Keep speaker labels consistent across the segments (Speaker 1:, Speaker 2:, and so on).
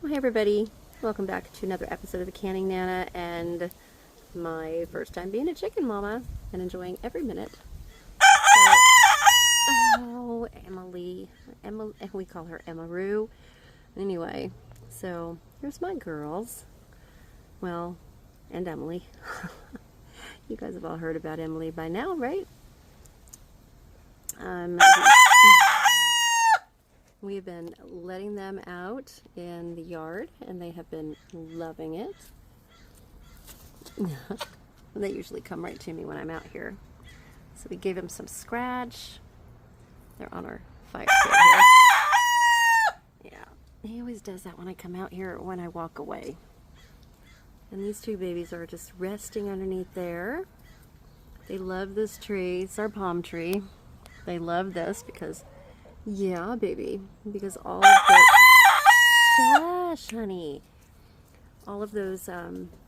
Speaker 1: Well, hey everybody, welcome back to another episode of the Canning Nana, and my first time being a chicken mama and enjoying every minute. So, oh, Emily, we call her Emma-Roo. Anyway, so here's my girls. Well, and Emily. You guys have all heard about Emily by now, right? We have been letting them out in the yard, and they have been loving it. They usually come right to me when I'm out here. So we gave them some scratch. They're on our fire pit here. Yeah, he always does that when I come out here when I walk away. And these two babies are just resting underneath there. They love this tree. It's our palm tree. They love this because, yeah, baby, because all of the, shush, honey. All of those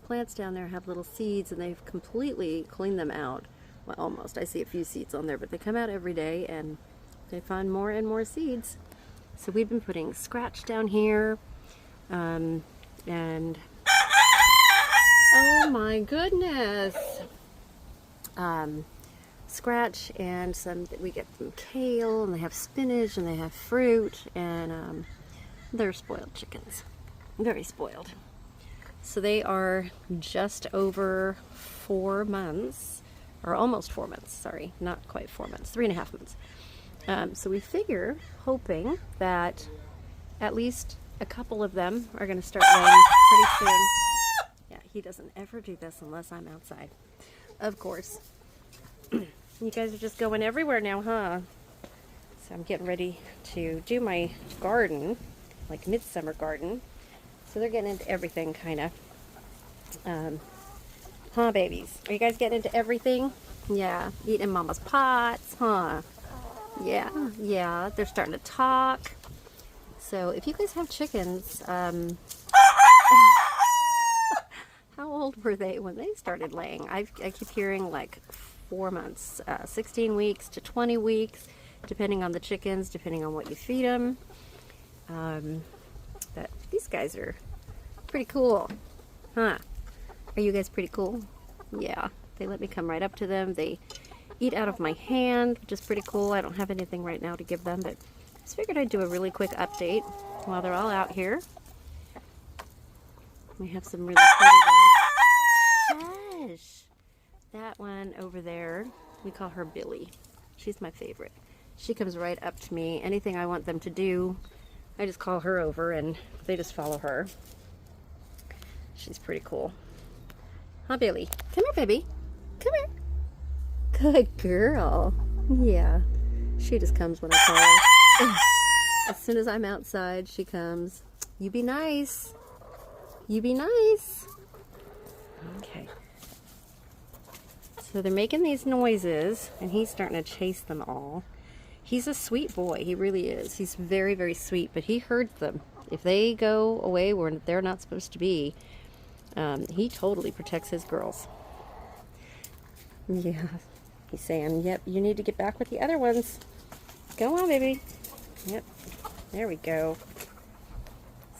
Speaker 1: plants down there have little seeds, and they've completely cleaned them out. Well, almost. I see a few seeds on there, but they come out every day, and they find more and more seeds. So we've been putting scratch down here, and oh my goodness, scratch, and we get some kale, and they have spinach, and they have fruit, and they're spoiled chickens, very spoiled. So they are just over 4 months, or almost 4 months, sorry, not quite 4 months, 3.5 months. So we figure, hoping that at least a couple of them are going to start laying pretty soon. Yeah, he doesn't ever do this unless I'm outside, of course. You guys are just going everywhere now, huh? So I'm getting ready to do my garden, like midsummer garden. So they're getting into everything, kind of. Huh, babies? Are you guys getting into everything? Yeah, eating mama's pots, huh? Yeah, they're starting to talk. So if you guys have chickens, how old were they when they started laying? I keep hearing like 4 months, 16 weeks to 20 weeks, depending on the chickens, depending on what you feed them. But these guys are pretty cool, huh? Are you guys pretty cool? Yeah, they let me come right up to them. They eat out of my hand, which is pretty cool. I don't have anything right now to give them, but I just figured I'd do a really quick update while they're all out here. We have some really pretty ones. Shush! That one over there, we call her Billy. She's my favorite. She comes right up to me. Anything I want them to do, I just call her over and they just follow her. She's pretty cool. Huh, Billy? Come here, baby. Come here. Good girl. Yeah. She just comes when I call her. As soon as I'm outside, she comes. You be nice. You be nice. Okay. So they're making these noises, and he's starting to chase them all. He's a sweet boy. He really is. He's very, very sweet, but he herds them. If they go away where they're not supposed to be, he totally protects his girls. Yeah. He's saying, yep, you need to get back with the other ones. Go on, baby. Yep. There we go.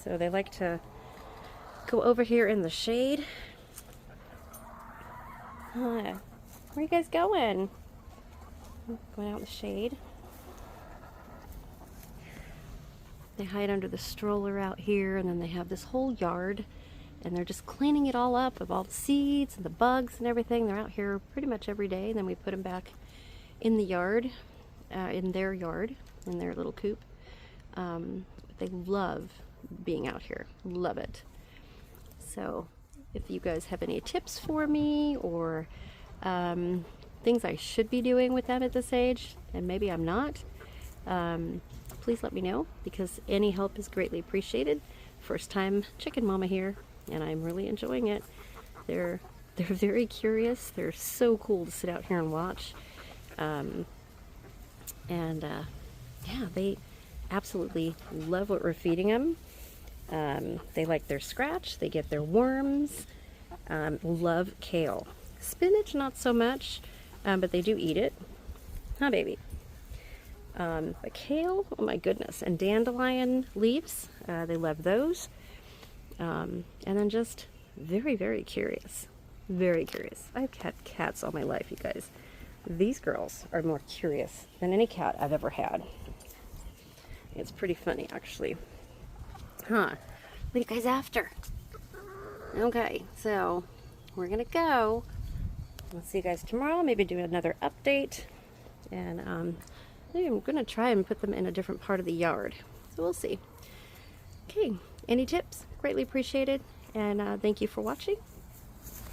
Speaker 1: So they like to go over here in the shade. Where are you guys going? Going out in the shade. They hide under the stroller out here, and then they have this whole yard, and they're just cleaning it all up of all the seeds and the bugs and everything. They're out here pretty much every day, and then we put them back in the yard, in their yard, in their little coop. They love being out here. Love it. So if you guys have any tips for me, or things I should be doing with them at this age, and maybe I'm not, please let me know, because any help is greatly appreciated. First time chicken mama here, and I'm really enjoying it. They're very curious. They're so cool to sit out here and watch. Yeah, they absolutely love what we're feeding them. They like their scratch. They get their worms. Love kale. Spinach, not so much, but they do eat it. Huh, baby? But kale, oh my goodness. And dandelion leaves, they love those. And then just very, very curious. Very curious. I've had cats all my life, you guys. These girls are more curious than any cat I've ever had. It's pretty funny, actually. Huh. What are you guys after? Okay, so we're gonna go. I'll see you guys tomorrow. Maybe do another update. And maybe I'm gonna try and put them in a different part of the yard. So we'll see. Okay, any tips? Greatly appreciated. And thank you for watching.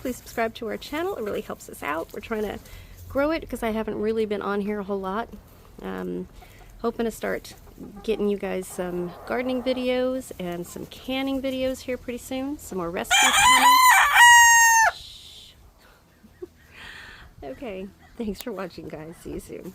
Speaker 1: Please subscribe to our channel. It really helps us out. We're trying to grow it because I haven't really been on here a whole lot. Hoping to start getting you guys some gardening videos and some canning videos here pretty soon. Some more recipes coming. Shh. Okay, thanks for watching, guys. See you soon.